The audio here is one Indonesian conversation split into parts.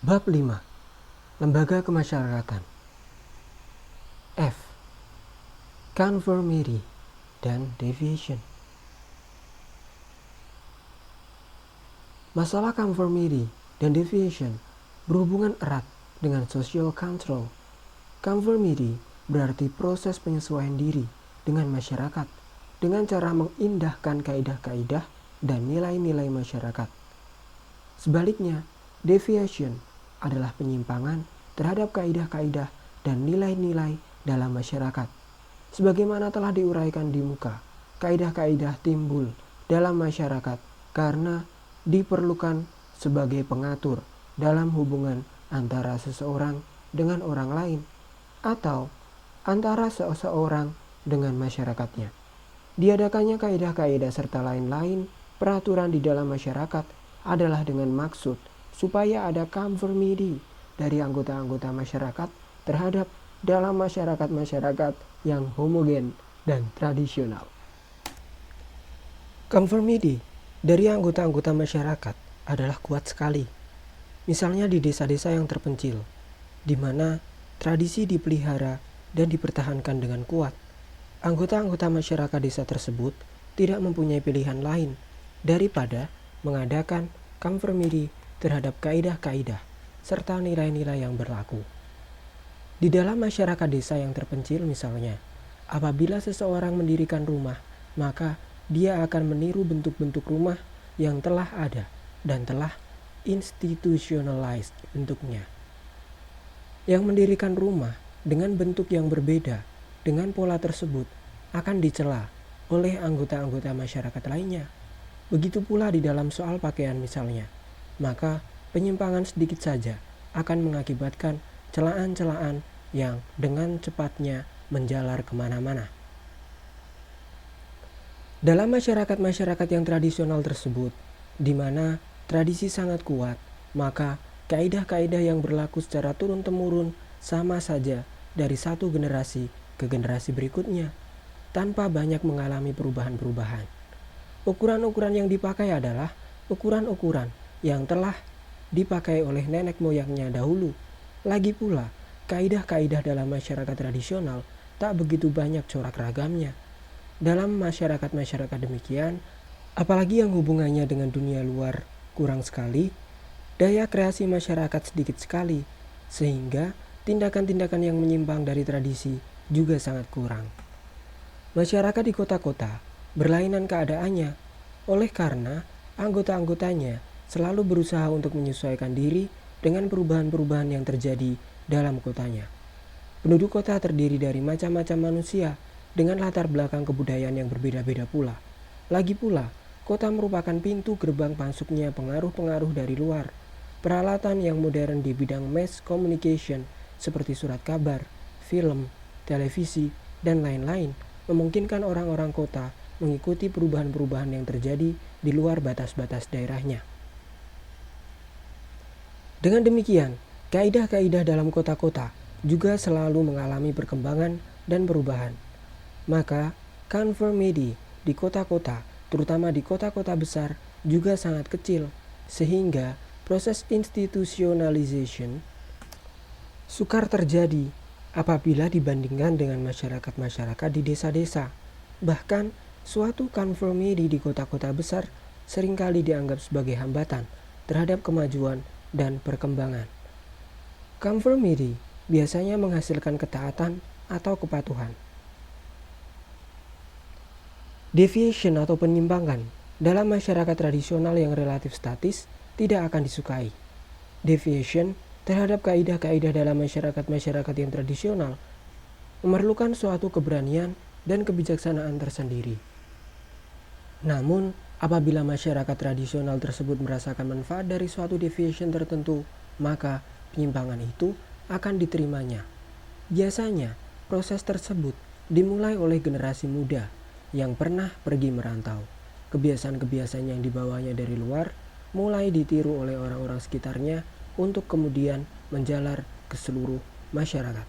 Bab 5. Lembaga Kemasyarakatan. F. Conformity dan Deviation. Masalah conformity dan deviation berhubungan erat dengan social control. Conformity berarti proses penyesuaian diri dengan masyarakat dengan cara mengindahkan kaidah-kaidah dan nilai-nilai masyarakat. Sebaliknya, deviation adalah penyimpangan terhadap kaidah-kaidah dan nilai-nilai dalam masyarakat. Sebagaimana telah diuraikan di muka, kaidah-kaidah timbul dalam masyarakat karena diperlukan sebagai pengatur dalam hubungan antara seseorang dengan orang lain atau antara seseorang dengan masyarakatnya. Diadakannya kaidah-kaidah serta lain-lain peraturan di dalam masyarakat adalah dengan maksud supaya ada conformity dari anggota-anggota masyarakat terhadap dalam masyarakat-masyarakat yang homogen dan tradisional. Conformity dari anggota-anggota masyarakat adalah kuat sekali. Misalnya di desa-desa yang terpencil, di mana tradisi dipelihara dan dipertahankan dengan kuat. Anggota-anggota masyarakat desa tersebut tidak mempunyai pilihan lain daripada mengadakan conformity terhadap kaidah-kaidah serta nilai-nilai yang berlaku. Di dalam masyarakat desa yang terpencil misalnya, apabila seseorang mendirikan rumah, maka dia akan meniru bentuk-bentuk rumah yang telah ada dan telah institutionalized bentuknya. Yang mendirikan rumah dengan bentuk yang berbeda dengan pola tersebut akan dicela oleh anggota-anggota masyarakat lainnya. Begitu pula di dalam soal pakaian misalnya, maka penyimpangan sedikit saja akan mengakibatkan celaan-celaan yang dengan cepatnya menjalar kemana-mana. Dalam masyarakat-masyarakat yang tradisional tersebut, di mana tradisi sangat kuat, maka kaidah-kaidah yang berlaku secara turun-temurun sama saja dari satu generasi ke generasi berikutnya, tanpa banyak mengalami perubahan-perubahan. Ukuran-ukuran yang dipakai adalah ukuran-ukuran yang telah dipakai oleh nenek moyangnya dahulu. Lagi pula, kaidah-kaidah dalam masyarakat tradisional tak begitu banyak corak ragamnya. Dalam masyarakat-masyarakat demikian, apalagi yang hubungannya dengan dunia luar kurang sekali, daya kreasi masyarakat sedikit sekali, sehingga tindakan-tindakan yang menyimpang dari tradisi juga sangat kurang. Masyarakat di kota-kota berlainan keadaannya, oleh karena anggota-anggotanya selalu berusaha untuk menyesuaikan diri dengan perubahan-perubahan yang terjadi dalam kotanya. Penduduk kota terdiri dari macam-macam manusia dengan latar belakang kebudayaan yang berbeda-beda pula. Lagi pula, kota merupakan pintu gerbang masuknya pengaruh-pengaruh dari luar. Peralatan yang modern di bidang mass communication seperti surat kabar, film, televisi, dan lain-lain memungkinkan orang-orang kota mengikuti perubahan-perubahan yang terjadi di luar batas-batas daerahnya. Dengan demikian, kaidah-kaidah dalam kota-kota juga selalu mengalami perkembangan dan perubahan. Maka, conformity di kota-kota, terutama di kota-kota besar, juga sangat kecil, sehingga proses institutionalization sukar terjadi apabila dibandingkan dengan masyarakat-masyarakat di desa-desa. Bahkan, suatu conformity di kota-kota besar seringkali dianggap sebagai hambatan terhadap kemajuan dan perkembangan. Conformity biasanya menghasilkan ketaatan atau kepatuhan. Deviation atau penyimpangan dalam masyarakat tradisional yang relatif statis tidak akan disukai. Deviation terhadap kaidah-kaidah dalam masyarakat-masyarakat yang tradisional memerlukan suatu keberanian dan kebijaksanaan tersendiri. Namun, apabila masyarakat tradisional tersebut merasakan manfaat dari suatu deviation tertentu, maka penyimpangan itu akan diterimanya. Biasanya, proses tersebut dimulai oleh generasi muda yang pernah pergi merantau. Kebiasaan-kebiasaan yang dibawanya dari luar mulai ditiru oleh orang-orang sekitarnya untuk kemudian menjalar ke seluruh masyarakat.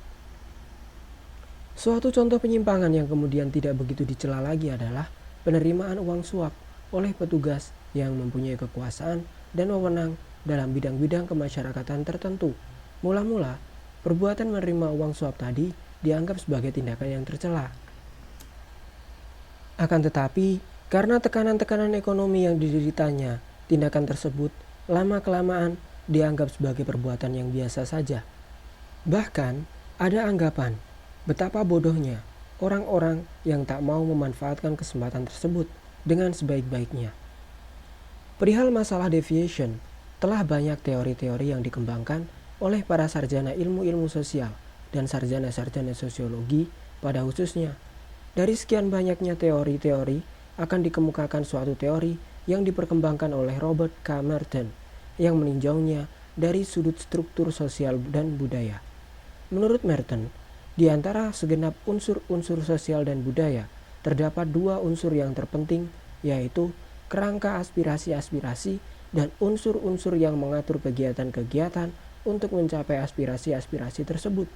Suatu contoh penyimpangan yang kemudian tidak begitu dicela lagi adalah penerimaan uang suap oleh petugas yang mempunyai kekuasaan dan wewenang dalam bidang-bidang kemasyarakatan tertentu. Mula-mula, perbuatan menerima uang suap tadi dianggap sebagai tindakan yang tercela. Akan tetapi, karena tekanan-tekanan ekonomi yang dideritanya, tindakan tersebut lama-kelamaan dianggap sebagai perbuatan yang biasa saja. Bahkan, ada anggapan betapa bodohnya orang-orang yang tak mau memanfaatkan kesempatan tersebut dengan sebaik-baiknya. Perihal masalah deviation, telah banyak teori-teori yang dikembangkan oleh para sarjana ilmu-ilmu sosial dan sarjana-sarjana sosiologi pada khususnya. Dari sekian banyaknya teori-teori, akan dikemukakan suatu teori yang diperkembangkan oleh Robert K. Merton yang meninjaunya dari sudut struktur sosial dan budaya. Menurut Merton, di antara segenap unsur-unsur sosial dan budaya, terdapat dua unsur yang terpenting, yaitu kerangka aspirasi-aspirasi dan unsur-unsur yang mengatur kegiatan-kegiatan untuk mencapai aspirasi-aspirasi tersebut.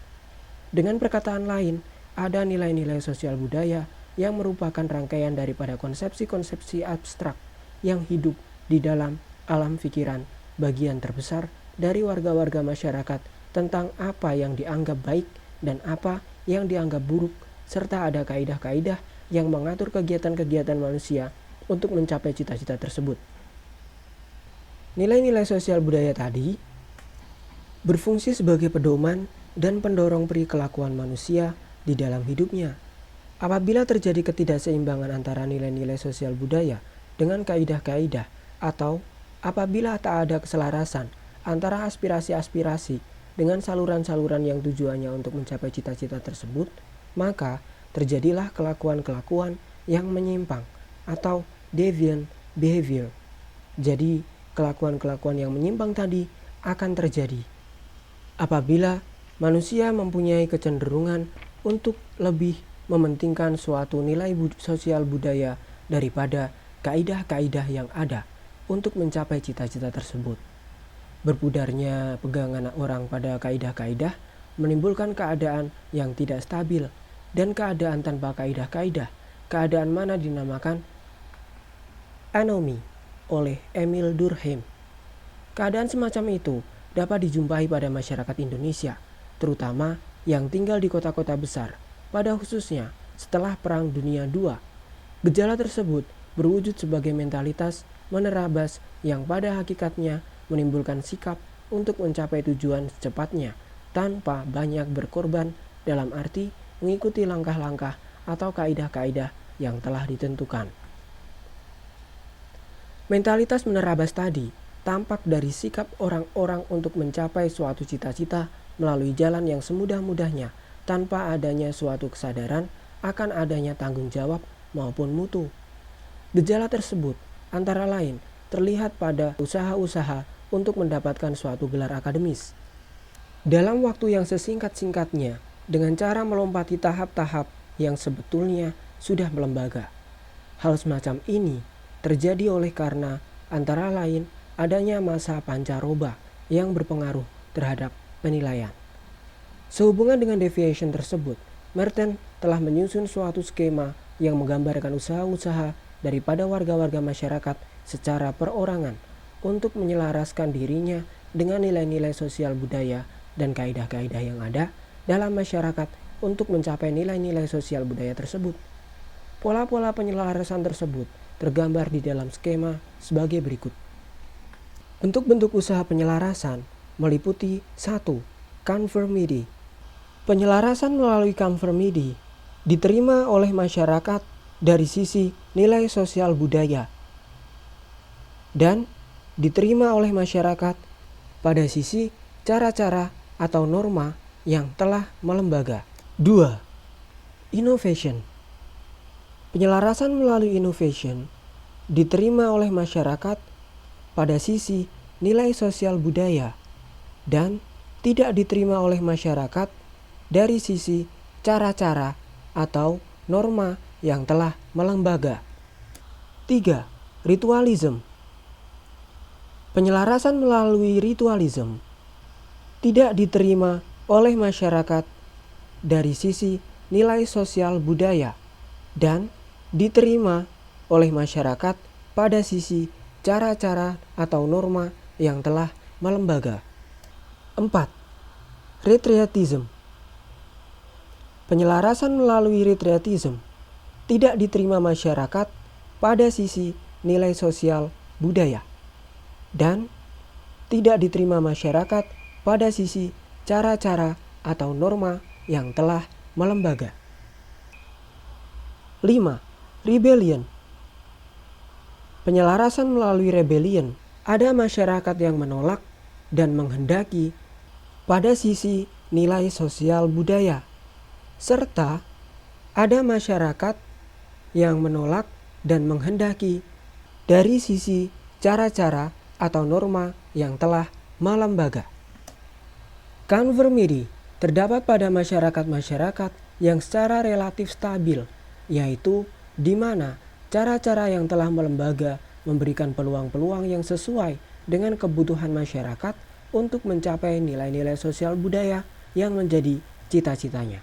Dengan perkataan lain, ada nilai-nilai sosial budaya yang merupakan rangkaian daripada konsepsi-konsepsi abstrak yang hidup di dalam alam pikiran bagian terbesar dari warga-warga masyarakat tentang apa yang dianggap baik dan apa yang dianggap buruk, serta ada kaidah-kaidah yang mengatur kegiatan-kegiatan manusia untuk mencapai cita-cita tersebut. Nilai-nilai sosial budaya tadi berfungsi sebagai pedoman dan pendorong perilakuan manusia di dalam hidupnya. Apabila terjadi ketidakseimbangan antara nilai-nilai sosial budaya dengan kaidah-kaidah, atau apabila tak ada keselarasan antara aspirasi-aspirasi dengan saluran-saluran yang tujuannya untuk mencapai cita-cita tersebut, maka terjadilah kelakuan-kelakuan yang menyimpang atau deviant behavior. Jadi, kelakuan-kelakuan yang menyimpang tadi akan terjadi apabila manusia mempunyai kecenderungan untuk lebih mementingkan suatu nilai sosial budaya daripada kaidah-kaidah yang ada untuk mencapai cita-cita tersebut. Berpudarnya pegangan orang pada kaidah-kaidah menimbulkan keadaan yang tidak stabil, dan keadaan tanpa kaidah-kaidah, keadaan mana dinamakan anomi oleh Emil Durkheim. Keadaan semacam itu dapat dijumpai pada masyarakat Indonesia, terutama yang tinggal di kota-kota besar, pada khususnya setelah Perang Dunia II. Gejala tersebut berwujud sebagai mentalitas menerabas yang pada hakikatnya menimbulkan sikap untuk mencapai tujuan secepatnya tanpa banyak berkorban, dalam arti mengikuti langkah-langkah atau kaidah-kaidah yang telah ditentukan. Mentalitas menerabas tadi tampak dari sikap orang-orang untuk mencapai suatu cita-cita melalui jalan yang semudah-mudahnya tanpa adanya suatu kesadaran akan adanya tanggung jawab maupun mutu. Gejala tersebut antara lain terlihat pada usaha-usaha untuk mendapatkan suatu gelar akademis dalam waktu yang sesingkat-singkatnya dengan cara melompati tahap-tahap yang sebetulnya sudah melembaga. Hal semacam ini terjadi oleh karena antara lain adanya masa pancaroba yang berpengaruh terhadap penilaian. Sehubungan dengan deviation tersebut, Merton telah menyusun suatu skema yang menggambarkan usaha-usaha daripada warga-warga masyarakat secara perorangan untuk menyelaraskan dirinya dengan nilai-nilai sosial budaya dan kaidah-kaidah yang ada dalam masyarakat untuk mencapai nilai-nilai sosial budaya tersebut. Pola-pola penyelarasan tersebut tergambar di dalam skema sebagai berikut. Bentuk-bentuk usaha penyelarasan meliputi 1. Conformity. Penyelarasan melalui conformity diterima oleh masyarakat dari sisi nilai sosial budaya dan diterima oleh masyarakat pada sisi cara-cara atau norma yang telah melembaga. 2. Innovation. Penyelarasan melalui innovation diterima oleh masyarakat pada sisi nilai sosial budaya dan tidak diterima oleh masyarakat dari sisi cara-cara atau norma yang telah melembaga. 3. Ritualism. Penyelarasan melalui ritualism tidak diterima oleh masyarakat dari sisi nilai sosial budaya dan diterima oleh masyarakat pada sisi cara-cara atau norma yang telah melembaga. 4. Retrietism. Penyelarasan melalui retrietism tidak diterima masyarakat pada sisi nilai sosial budaya dan tidak diterima masyarakat pada sisi cara-cara atau norma yang telah melembaga. 5. Rebellion. Penyelarasan melalui rebellion ada masyarakat yang menolak dan menghendaki pada sisi nilai sosial budaya, serta ada masyarakat yang menolak dan menghendaki dari sisi cara-cara atau norma yang telah melembaga. Conformity terdapat pada masyarakat-masyarakat yang secara relatif stabil, yaitu di mana cara-cara yang telah melembaga memberikan peluang-peluang yang sesuai dengan kebutuhan masyarakat untuk mencapai nilai-nilai sosial budaya yang menjadi cita-citanya.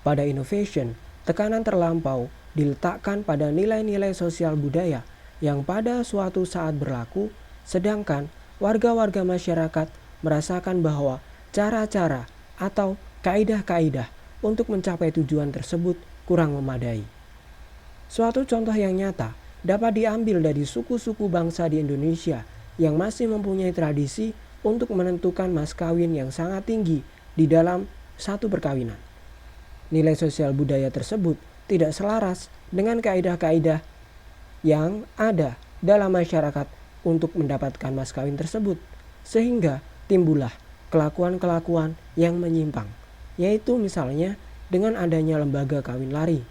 Pada innovation, tekanan terlampau diletakkan pada nilai-nilai sosial budaya yang pada suatu saat berlaku, sedangkan warga-warga masyarakat merasakan bahwa cara-cara atau kaidah-kaidah untuk mencapai tujuan tersebut kurang memadai. Suatu contoh yang nyata dapat diambil dari suku-suku bangsa di Indonesia yang masih mempunyai tradisi untuk menentukan mas kawin yang sangat tinggi di dalam satu perkawinan. Nilai sosial budaya tersebut tidak selaras dengan kaidah-kaidah yang ada dalam masyarakat untuk mendapatkan mas kawin tersebut, sehingga timbullah kelakuan-kelakuan yang menyimpang, yaitu misalnya dengan adanya lembaga kawin lari.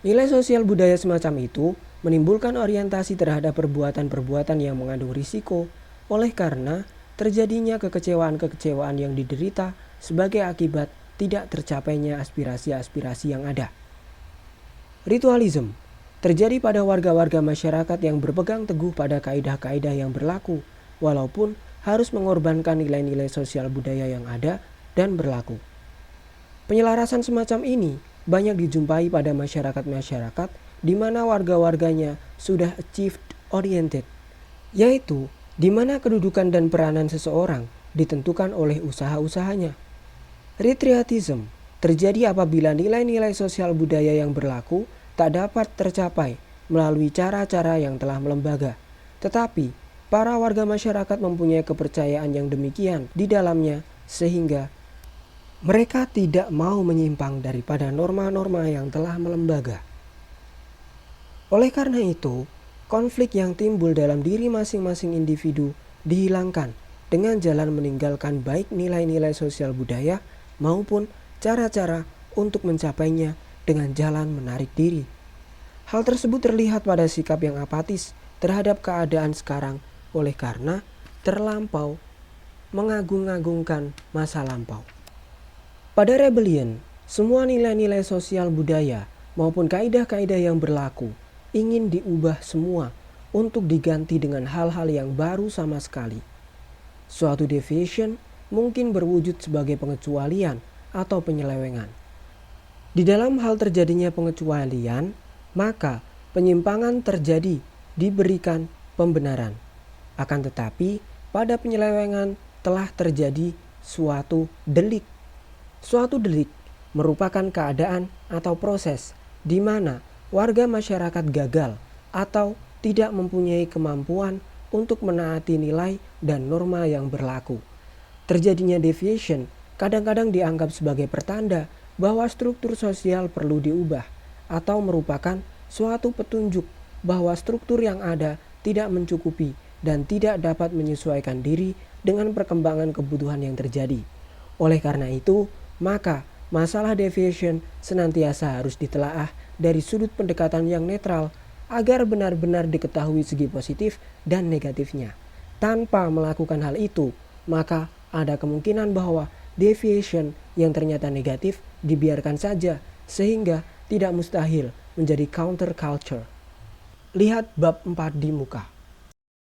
Nilai sosial budaya semacam itu menimbulkan orientasi terhadap perbuatan-perbuatan yang mengandung risiko, oleh karena terjadinya kekecewaan-kekecewaan yang diderita sebagai akibat tidak tercapainya aspirasi-aspirasi yang ada. Ritualism terjadi pada warga-warga masyarakat yang berpegang teguh pada kaidah-kaidah yang berlaku, walaupun harus mengorbankan nilai-nilai sosial budaya yang ada dan berlaku. Penyelarasan semacam ini banyak dijumpai pada masyarakat-masyarakat di mana warga-warganya sudah achieved oriented, yaitu di mana kedudukan dan peranan seseorang ditentukan oleh usaha-usahanya. Retrietism terjadi apabila nilai-nilai sosial budaya yang berlaku tak dapat tercapai melalui cara-cara yang telah melembaga, tetapi para warga masyarakat mempunyai kepercayaan yang demikian di dalamnya sehingga mereka tidak mau menyimpang daripada norma-norma yang telah melembaga. Oleh karena itu, konflik yang timbul dalam diri masing-masing individu dihilangkan dengan jalan meninggalkan baik nilai-nilai sosial budaya maupun cara-cara untuk mencapainya dengan jalan menarik diri. Hal tersebut terlihat pada sikap yang apatis terhadap keadaan sekarang oleh karena terlampau mengagung-agungkan masa lampau. Pada rebellion, semua nilai-nilai sosial budaya maupun kaidah-kaidah yang berlaku ingin diubah semua untuk diganti dengan hal-hal yang baru sama sekali. Suatu deviation mungkin berwujud sebagai pengecualian atau penyelewengan. Di dalam hal terjadinya pengecualian, maka penyimpangan terjadi diberikan pembenaran. Akan tetapi, pada penyelewengan telah terjadi suatu delik. Suatu delik merupakan keadaan atau proses di mana warga masyarakat gagal atau tidak mempunyai kemampuan untuk menaati nilai dan norma yang berlaku. Terjadinya deviation kadang-kadang dianggap sebagai pertanda bahwa struktur sosial perlu diubah atau merupakan suatu petunjuk bahwa struktur yang ada tidak mencukupi dan tidak dapat menyesuaikan diri dengan perkembangan kebutuhan yang terjadi. Oleh karena itu, maka masalah deviation senantiasa harus ditelaah dari sudut pendekatan yang netral agar benar-benar diketahui segi positif dan negatifnya. Tanpa melakukan hal itu, maka ada kemungkinan bahwa deviation yang ternyata negatif dibiarkan saja sehingga tidak mustahil menjadi counterculture. Lihat bab 4 di muka.